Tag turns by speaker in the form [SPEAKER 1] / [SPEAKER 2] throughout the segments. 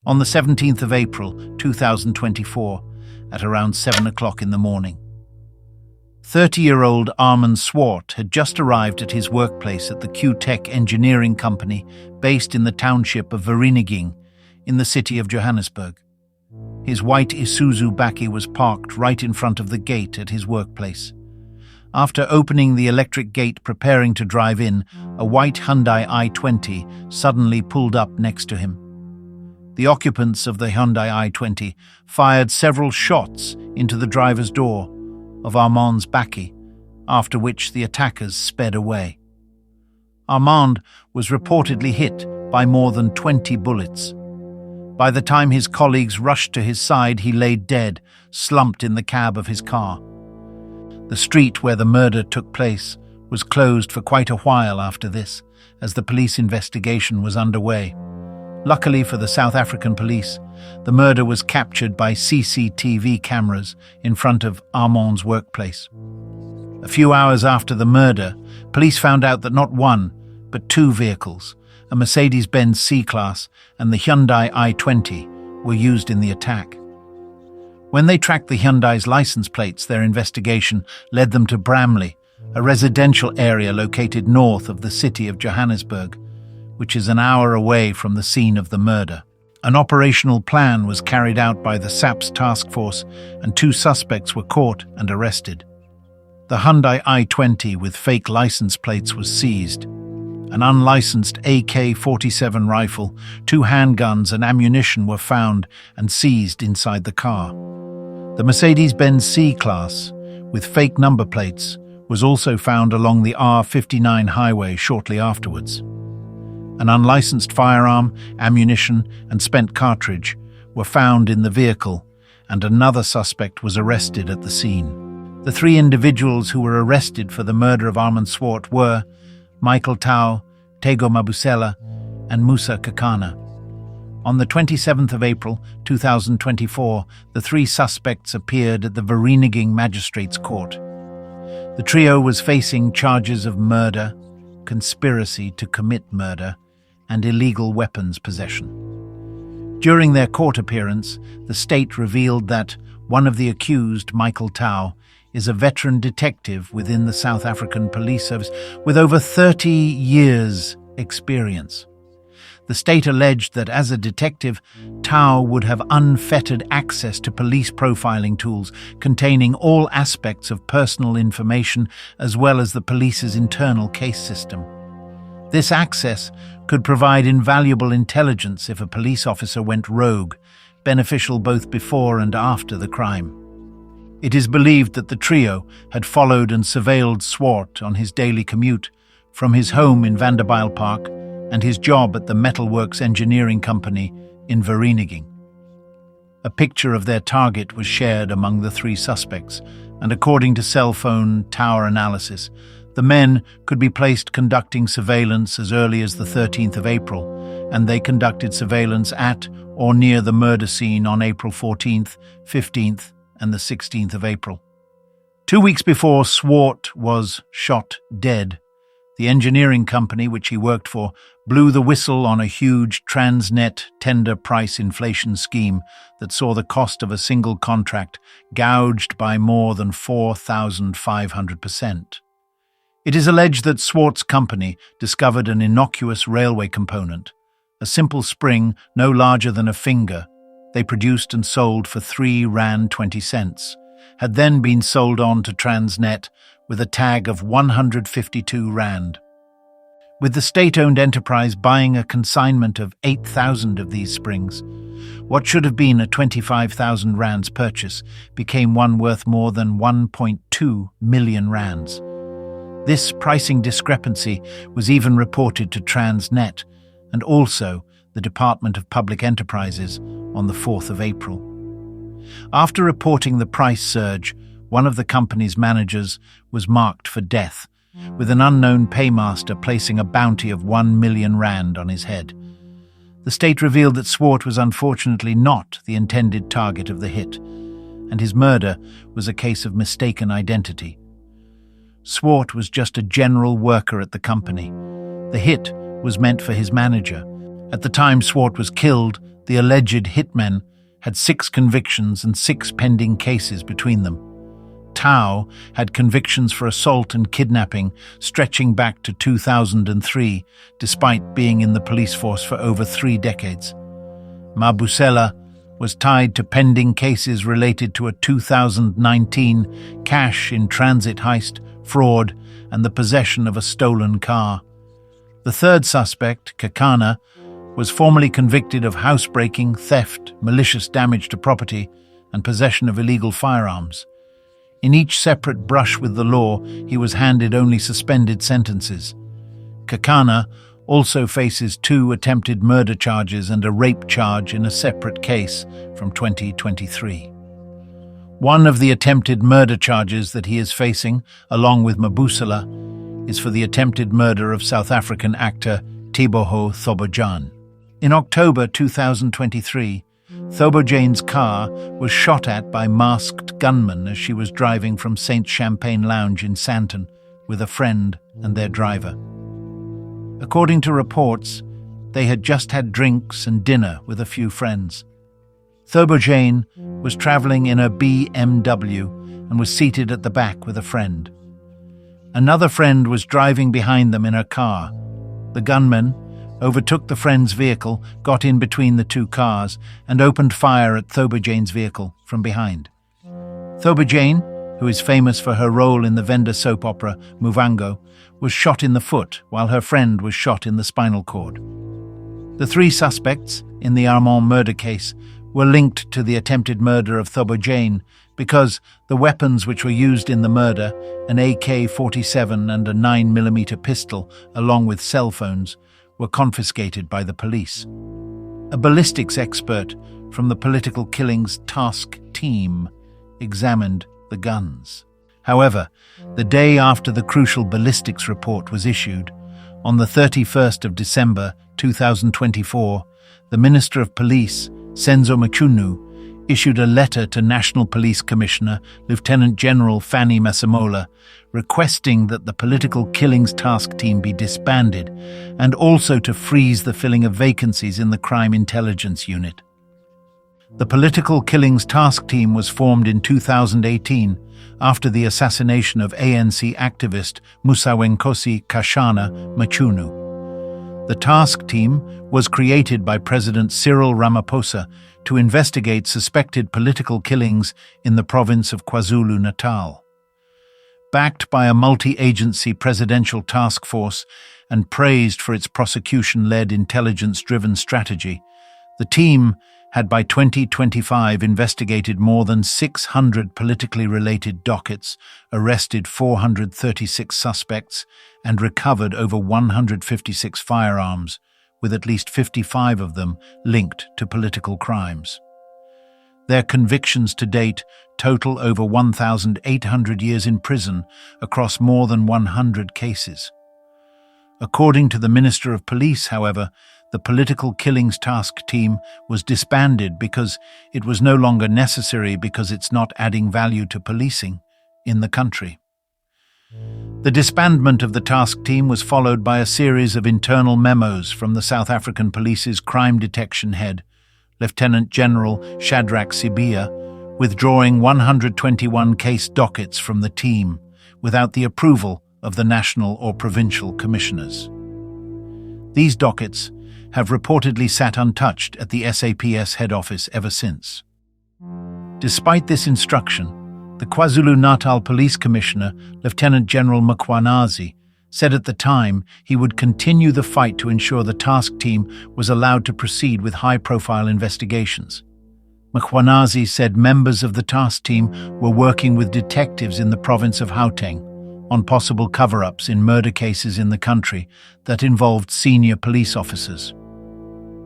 [SPEAKER 1] on the 17th of April 2024 at around 7 o'clock in the morning. 30-year-old Armand Swart had just arrived at his workplace at the Q-Tech engineering company based in the township of Vereeniging in the city of Johannesburg. His white Isuzu Bakkie was parked right in front of the gate at his workplace. After opening the electric gate preparing to drive in, a white Hyundai i20 suddenly pulled up next to him. The occupants of the Hyundai i20 fired several shots into the driver's door of Armand's Bakkie, after which the attackers sped away. Armand was reportedly hit by more than 20 bullets. By the time his colleagues rushed to his side, he lay dead, slumped in the cab of his car. The street where the murder took place was closed for quite a while after this, as the police investigation was underway. Luckily for the South African police, the murder was captured by CCTV cameras in front of Armand's workplace. A few hours after the murder, police found out that not one, but two vehicles, a Mercedes-Benz C-Class and the Hyundai i20, were used in the attack. When they tracked the Hyundai's license plates, their investigation led them to Bramley, a residential area located north of the city of Johannesburg, which is an hour away from the scene of the murder. An operational plan was carried out by the SAPS task force, and two suspects were caught and arrested. The Hyundai i20 with fake license plates was seized. An unlicensed AK-47 rifle, two handguns and ammunition were found and seized inside the car. The Mercedes-Benz C-Class, with fake number plates, was also found along the R59 highway shortly afterwards. An unlicensed firearm, ammunition, and spent cartridge were found in the vehicle, and another suspect was arrested at the scene. The three individuals who were arrested for the murder of Armand Swart were Michael Tau, Tego Mabusela, and Musa Kakana. On the 27th of April 2024, the three suspects appeared at the Vereeniging Magistrates Court. The trio was facing charges of murder, conspiracy to commit murder, and illegal weapons possession. During their court appearance, the state revealed that one of the accused, Michael Tau, is a veteran detective within the South African Police Service with over 30 years' experience. The state alleged that as a detective, Tau would have unfettered access to police profiling tools containing all aspects of personal information as well as the police's internal case system. This access could provide invaluable intelligence if a police officer went rogue, beneficial both before and after the crime. It is believed that the trio had followed and surveilled Swart on his daily commute from his home in Vanderbijlpark and his job at the Metalworks Engineering Company in Vereeniging. A picture of their target was shared among the three suspects, and according to cell phone tower analysis, the men could be placed conducting surveillance as early as the 13th of April, and they conducted surveillance at or near the murder scene on April 14th, 15th, and the 16th of April. 2 weeks before Swart was shot dead, the engineering company which he worked for blew the whistle on a huge Transnet tender price inflation scheme that saw the cost of a single contract gouged by more than 4,500%. It is alleged that Swart's company discovered an innocuous railway component, a simple spring no larger than a finger, they produced and sold for 3 Rand 20 cents, had then been sold on to Transnet with a tag of 152 Rand. With the state-owned enterprise buying a consignment of 8,000 of these springs, what should have been a 25,000 Rands purchase became one worth more than 1.2 million Rands. This pricing discrepancy was even reported to Transnet and also the Department of Public Enterprises on the 4th of April. After reporting the price surge, one of the company's managers was marked for death, with an unknown paymaster placing a bounty of 1 million Rand on his head. The state revealed that Swart was unfortunately not the intended target of the hit, and his murder was a case of mistaken identity. Swart was just a general worker at the company. The hit was meant for his manager. At the time Swart was killed, The alleged hitmen had 6 convictions and 6 pending cases between them. Tao had convictions for assault and kidnapping stretching back to 2003, despite being in the police force for over 3 decades. Mabusela was tied to pending cases related to a 2019 cash-in-transit heist, fraud, and the possession of a stolen car. The third suspect, Kakana, was formally convicted of housebreaking, theft, malicious damage to property, and possession of illegal firearms. In each separate brush with the law, he was handed only suspended sentences. Kakana also faces 2 attempted murder charges and a rape charge in a separate case from 2023. One of the attempted murder charges that he is facing, along with Mabusela, is for the attempted murder of South African actor Teboho Thobojan. In October 2023, Thobojan's car was shot at by masked gunmen as she was driving from St. Champagne Lounge in Sandton with a friend and their driver. According to reports, they had just had drinks and dinner with a few friends. Thobojan was traveling in a BMW and was seated at the back with a friend. Another friend was driving behind them in her car. The gunmen overtook the friend's vehicle, got in between the 2 cars, and opened fire at Thobojan's vehicle from behind. Thobojan, who is famous for her role in the Venda soap opera Muvango, was shot in the foot, while her friend was shot in the spinal cord. The 3 suspects in the Armand murder case were linked to the attempted murder of Thobojan because the weapons which were used in the murder, an AK-47 and a 9mm pistol, along with cell phones, were confiscated by the police. A ballistics expert from the Political Killings Task Team examined the guns. However, the day after the crucial ballistics report was issued, on the 31st of December 2024, the Minister of Police, Senzo Mchunu, issued a letter to National Police Commissioner Lieutenant General Fanny Masemola requesting that the Political Killings Task Team be disbanded and also to freeze the filling of vacancies in the Crime Intelligence Unit. The Political Killings Task Team was formed in 2018 after the assassination of ANC activist Musawenkosi Kashana Mchunu. The task team was created by President Cyril Ramaphosa to investigate suspected political killings in the province of KwaZulu-Natal. Backed by a multi-agency presidential task force and praised for its prosecution-led intelligence-driven strategy, the team had by 2025 investigated more than 600 politically related dockets, arrested 436 suspects, and recovered over 156 firearms, with at least 55 of them linked to political crimes. Their convictions to date total over 1,800 years in prison across more than 100 cases. According to the Minister of Police, however, the Political Killings Task Team was disbanded because it was no longer necessary because it's not adding value to policing in the country. The disbandment of the task team was followed by a series of internal memos from the South African Police's crime detection head, Lieutenant General Shadrack Sibiya, withdrawing 121 case dockets from the team without the approval of the national or provincial commissioners. These dockets have reportedly sat untouched at the SAPS head office ever since. Despite this instruction, the KwaZulu-Natal Police Commissioner, Lieutenant General Mkhwanazi, said at the time he would continue the fight to ensure the task team was allowed to proceed with high-profile investigations. Mkhwanazi said members of the task team were working with detectives in the province of Gauteng on possible cover-ups in murder cases in the country that involved senior police officers.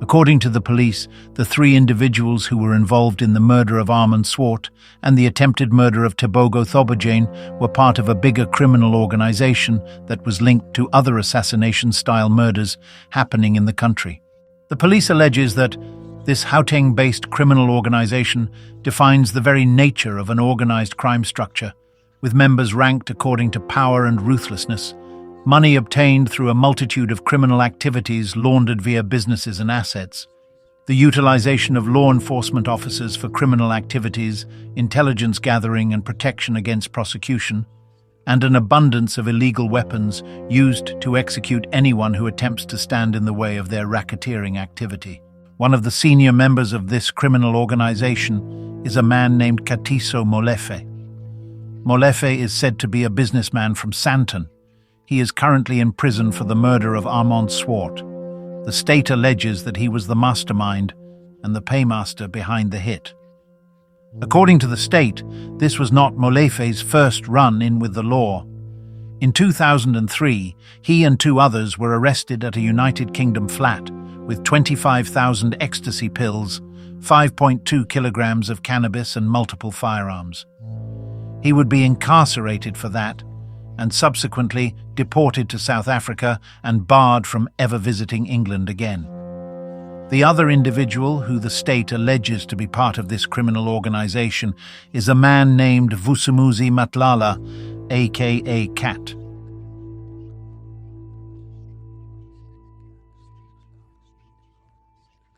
[SPEAKER 1] According to the police, the 3 individuals who were involved in the murder of Armand Swart and the attempted murder of Tebogo Thobojan were part of a bigger criminal organization that was linked to other assassination-style murders happening in the country. The police alleges that this Gauteng-based criminal organization defines the very nature of an organized crime structure, with members ranked according to power and ruthlessness, money obtained through a multitude of criminal activities laundered via businesses and assets, The utilization of law enforcement officers for criminal activities, intelligence gathering and protection against prosecution, and an abundance of illegal weapons used to execute anyone who attempts to stand in the way of their racketeering activity. One of the senior members of this criminal organization is a man named Katiso Molefe. Molefe is said to be a businessman from Sandton. He is currently in prison for the murder of Armand Swart. The state alleges that he was the mastermind and the paymaster behind the hit. According to the state, this was not Molefe's first run-in with the law. In 2003, he and two others were arrested at a United Kingdom flat with 25,000 ecstasy pills, 5.2 kilograms of cannabis and multiple firearms. He would be incarcerated for that and subsequently deported to South Africa and barred from ever visiting England again. The other individual who the state alleges to be part of this criminal organization is a man named Vusumuzi Matlala, aka Cat.